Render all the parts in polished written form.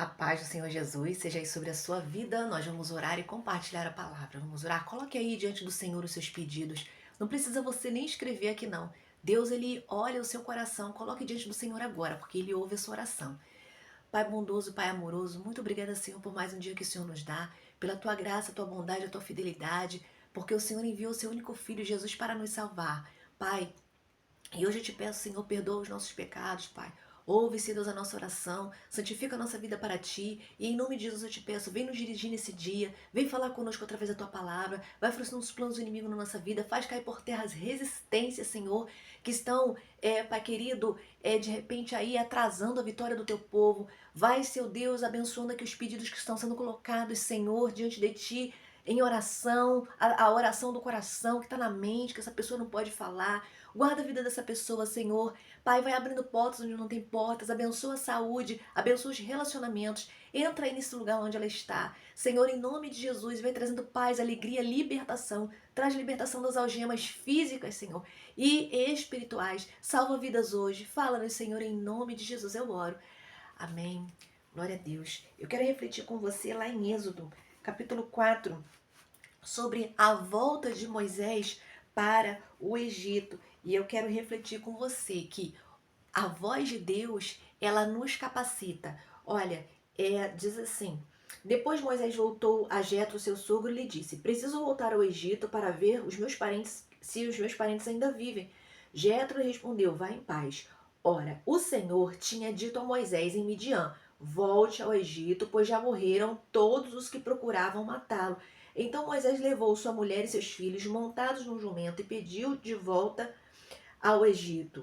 A paz do Senhor Jesus seja aí sobre a sua vida. Nós vamos orar e compartilhar a palavra. Vamos orar. Coloque aí diante do Senhor os seus pedidos. Não precisa você nem escrever aqui não. Deus, ele olha o seu coração. Coloque diante do Senhor agora, porque ele ouve a sua oração. Pai bondoso, Pai amoroso, muito obrigada, Senhor, por mais um dia que o Senhor nos dá, pela tua graça, a tua bondade, a tua fidelidade, porque o Senhor enviou o seu único filho, Jesus, para nos salvar. Pai, e hoje eu te peço, Senhor, perdoa os nossos pecados, Pai. Ouve, Deus, a nossa oração, santifica a nossa vida para Ti, e em nome de Jesus eu te peço, vem nos dirigir nesse dia, vem falar conosco através da Tua palavra, vai frustrando os planos do inimigo na nossa vida, faz cair por terra as resistências, Senhor, que estão, Pai querido, de repente aí atrasando a vitória do Teu povo. Vai, seu Deus, abençoando aqui os pedidos que estão sendo colocados, Senhor, diante de Ti, em oração, a oração do coração que está na mente, que essa pessoa não pode falar. Guarda a vida dessa pessoa, Senhor. Pai, vai abrindo portas onde não tem portas. Abençoa a saúde, abençoa os relacionamentos. Entra aí nesse lugar onde ela está. Senhor, em nome de Jesus, vai trazendo paz, alegria, libertação. Traz libertação das algemas físicas, Senhor, e espirituais. Salva vidas hoje. Fala-nos, Senhor, em nome de Jesus eu oro. Amém. Glória a Deus. Eu quero refletir com você lá em Êxodo, capítulo 4, sobre a volta de Moisés para o Egito. E eu quero refletir com você que a voz de Deus, ela nos capacita. Olha, diz assim: depois Moisés voltou a Jetro, seu sogro, e lhe disse: preciso voltar ao Egito para ver os meus parentes, se os meus parentes ainda vivem. Jetro respondeu: vá em paz. Ora, o Senhor tinha dito a Moisés em Midian: volte ao Egito, pois já morreram todos os que procuravam matá-lo. Então Moisés levou sua mulher e seus filhos montados num jumento e partiu de volta ao Egito.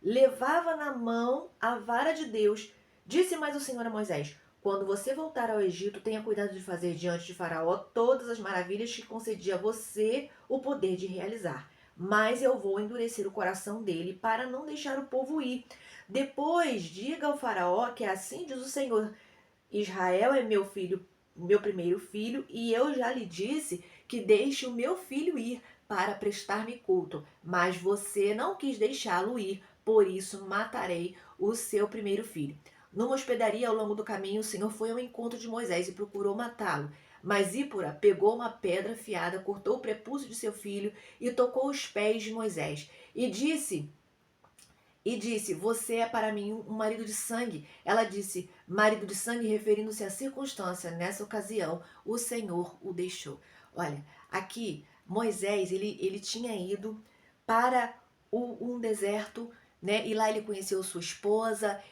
Levava na mão a vara de Deus. Disse mais o Senhor a Moisés: quando você voltar ao Egito, tenha cuidado de fazer diante de Faraó todas as maravilhas que concedi a você o poder de realizar. Mas eu vou endurecer o coração dele para não deixar o povo ir. Depois diga ao Faraó que assim diz o Senhor: Israel é meu filho, meu primeiro filho, e eu já lhe disse que deixe o meu filho ir para prestar-me culto, mas você não quis deixá-lo ir, por isso matarei o seu primeiro filho. Numa hospedaria ao longo do caminho, o Senhor foi ao encontro de Moisés e procurou matá-lo. Mas Zípora pegou uma pedra afiada, cortou o prepúcio de seu filho e tocou os pés de Moisés. E disse, você é para mim um marido de sangue. Ela disse, marido de sangue, referindo-se à circunstância. Nessa ocasião, o Senhor o deixou. Olha, aqui, Moisés, ele tinha ido para um deserto, né? E lá ele conheceu sua esposa,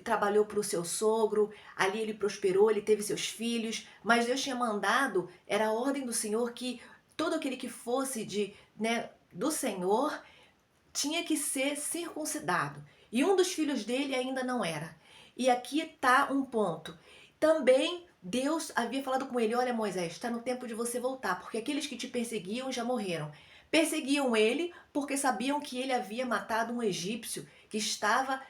trabalhou para o seu sogro, ali ele prosperou, ele teve seus filhos, mas Deus tinha mandado, era a ordem do Senhor que todo aquele que fosse do Senhor tinha que ser circuncidado. E um dos filhos dele ainda não era. E aqui está um ponto. Também Deus havia falado com ele: olha, Moisés, está no tempo de você voltar, porque aqueles que te perseguiam já morreram. Perseguiam ele porque sabiam que ele havia matado um egípcio que estava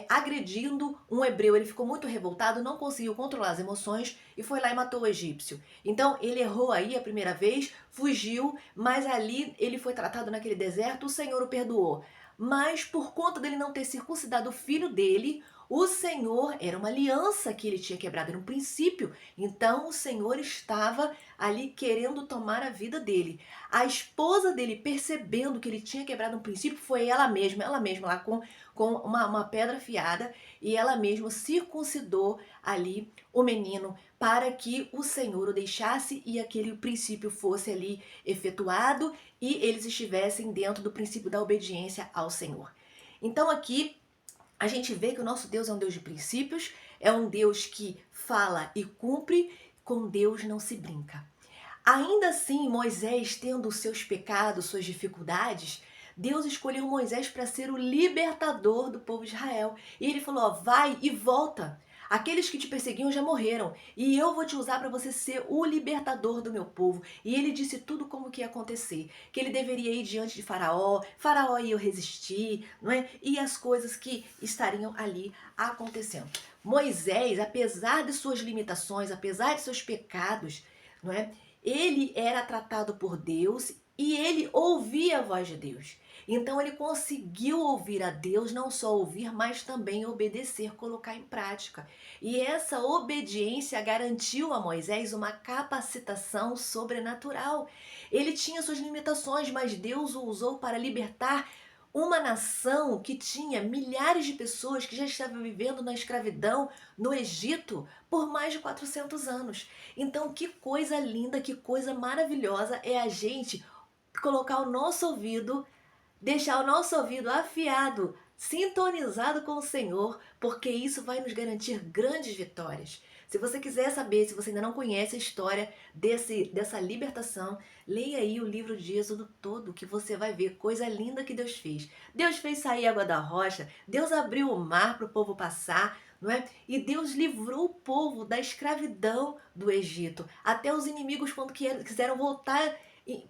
agredindo um hebreu. Ele ficou muito revoltado, não conseguiu controlar as emoções e foi lá e matou o egípcio. Então ele errou aí a primeira vez, fugiu, mas ali ele foi tratado naquele deserto, o Senhor o perdoou. Mas por conta dele não ter circuncidado o filho dele, o Senhor, era uma aliança que ele tinha quebrado, era um princípio. Então o Senhor estava ali querendo tomar a vida dele. A esposa dele, percebendo que ele tinha quebrado um princípio, foi ela mesma lá com uma pedra afiada, e ela mesma circuncidou ali o menino para que o Senhor o deixasse e aquele princípio fosse ali efetuado e eles estivessem dentro do princípio da obediência ao Senhor. Então aqui a gente vê que o nosso Deus é um Deus de princípios, é um Deus que fala e cumpre, com Deus não se brinca. Ainda assim, Moisés, tendo os seus pecados, suas dificuldades, Deus escolheu Moisés para ser o libertador do povo de Israel. E ele falou, ó, vai e volta. Aqueles que te perseguiam já morreram, e eu vou te usar para você ser o libertador do meu povo. E ele disse tudo como que ia acontecer, que ele deveria ir diante de Faraó, Faraó ia resistir, não é? E as coisas que estariam ali acontecendo. Moisés, apesar de suas limitações, apesar de seus pecados, não é? Ele era tratado por Deus e ele ouvia a voz de Deus. Então ele conseguiu ouvir a Deus, não só ouvir, mas também obedecer, colocar em prática. E essa obediência garantiu a Moisés uma capacitação sobrenatural. Ele tinha suas limitações, mas Deus o usou para libertar uma nação que tinha milhares de pessoas que já estavam vivendo na escravidão no Egito por mais de 400 anos. Então, que coisa linda, que coisa maravilhosa é a gente colocar o nosso ouvido, deixar o nosso ouvido afiado, sintonizado com o Senhor, porque isso vai nos garantir grandes vitórias. Se você quiser saber, se você ainda não conhece a história dessa libertação, leia aí o livro de Êxodo todo, que você vai ver coisa linda que Deus fez. Deus fez sair água da rocha, Deus abriu o mar para o povo passar, não é? E Deus livrou o povo da escravidão do Egito. Até os inimigos, quando quiseram voltar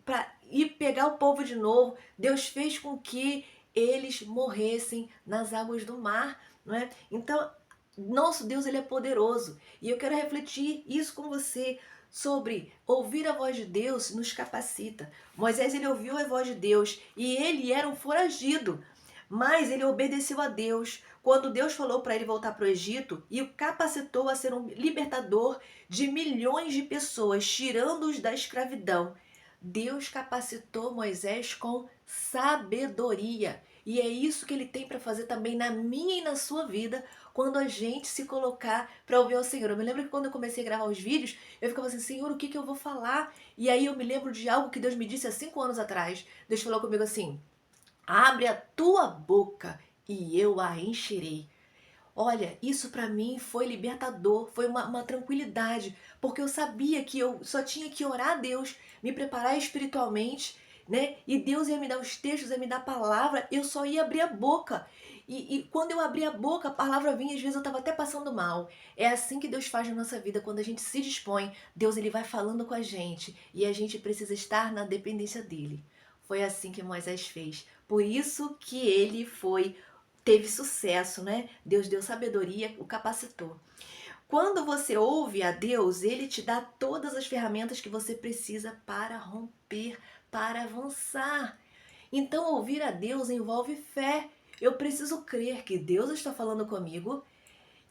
para ir pegar o povo de novo, Deus fez com que eles morressem nas águas do mar, não é? Então, nosso Deus, ele é poderoso. E eu quero refletir isso com você sobre ouvir a voz de Deus nos capacita. Moisés, ele ouviu a voz de Deus e ele era um foragido, mas ele obedeceu a Deus quando Deus falou para ele voltar para o Egito e o capacitou a ser um libertador de milhões de pessoas, tirando-os da escravidão. Deus capacitou Moisés com sabedoria. E é isso que ele tem para fazer também na minha e na sua vida, quando a gente se colocar para ouvir ao Senhor. Eu me lembro que quando eu comecei a gravar os vídeos, eu ficava assim, Senhor, o que eu vou falar? E aí eu me lembro de algo que Deus me disse há 5 anos atrás. Deus falou comigo assim, abre a tua boca e eu a encherei. Olha, isso para mim foi libertador, foi uma tranquilidade, porque eu sabia que eu só tinha que orar a Deus, me preparar espiritualmente, né? E Deus ia me dar os textos, ia me dar a palavra, eu só ia abrir a boca. E quando eu abria a boca, a palavra vinha, às vezes eu estava até passando mal. É assim que Deus faz na nossa vida, quando a gente se dispõe, Deus ele vai falando com a gente e a gente precisa estar na dependência dele. Foi assim que Moisés fez. Por isso que ele teve sucesso, né? Deus deu sabedoria, o capacitou. Quando você ouve a Deus, ele te dá todas as ferramentas que você precisa para romper, para avançar. Então, ouvir a Deus envolve fé. Eu preciso crer que Deus está falando comigo.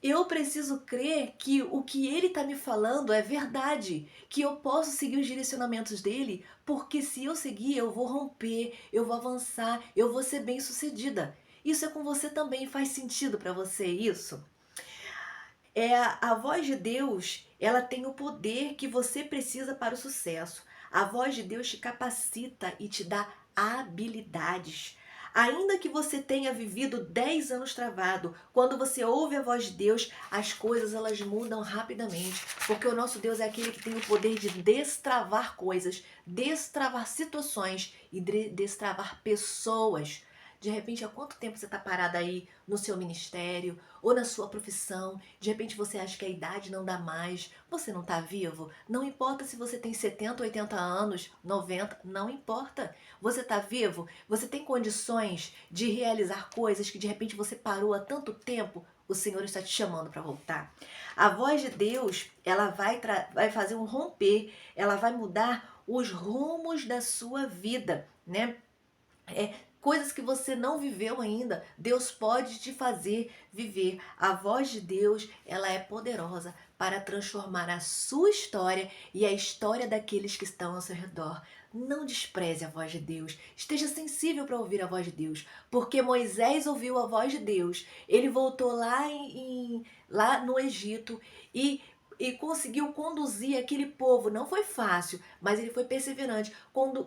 Eu preciso crer que o que ele está me falando é verdade, que eu posso seguir os direcionamentos dele, porque se eu seguir, eu vou romper, eu vou avançar, eu vou ser bem-sucedida. Isso é com você também, faz sentido para você isso? A voz de Deus, ela tem o poder que você precisa para o sucesso. A voz de Deus te capacita e te dá habilidades. Ainda que você tenha vivido 10 anos travado, quando você ouve a voz de Deus, as coisas elas mudam rapidamente, porque o nosso Deus é aquele que tem o poder de destravar coisas, destravar situações e destravar pessoas. De repente, há quanto tempo você está parada aí no seu ministério ou na sua profissão? De repente você acha que a idade não dá mais, você não está vivo? Não importa se você tem 70, 80 anos, 90, não importa. Você está vivo? Você tem condições de realizar coisas que de repente você parou há tanto tempo? O Senhor está te chamando para voltar. A voz de Deus, ela vai fazer um romper, ela vai mudar os rumos da sua vida, né? Coisas que você não viveu ainda, Deus pode te fazer viver. A voz de Deus, ela é poderosa para transformar a sua história e a história daqueles que estão ao seu redor. Não despreze a voz de Deus. Esteja sensível para ouvir a voz de Deus. Porque Moisés ouviu a voz de Deus. Ele voltou lá no Egito e conseguiu conduzir aquele povo. Não foi fácil, mas ele foi perseverante.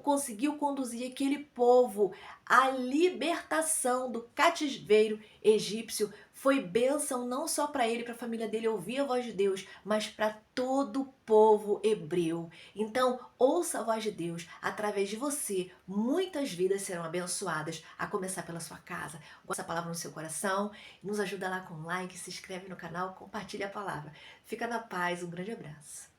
Conseguiu conduzir aquele povo à libertação do cativeiro egípcio. Foi bênção não só para ele, para a família dele ouvir a voz de Deus, mas para todo o povo hebreu. Então, ouça a voz de Deus. Através de você, muitas vidas serão abençoadas, a começar pela sua casa. Guarda essa palavra no seu coração, nos ajuda lá com like, se inscreve no canal, compartilha a palavra. Fica na paz, um grande abraço.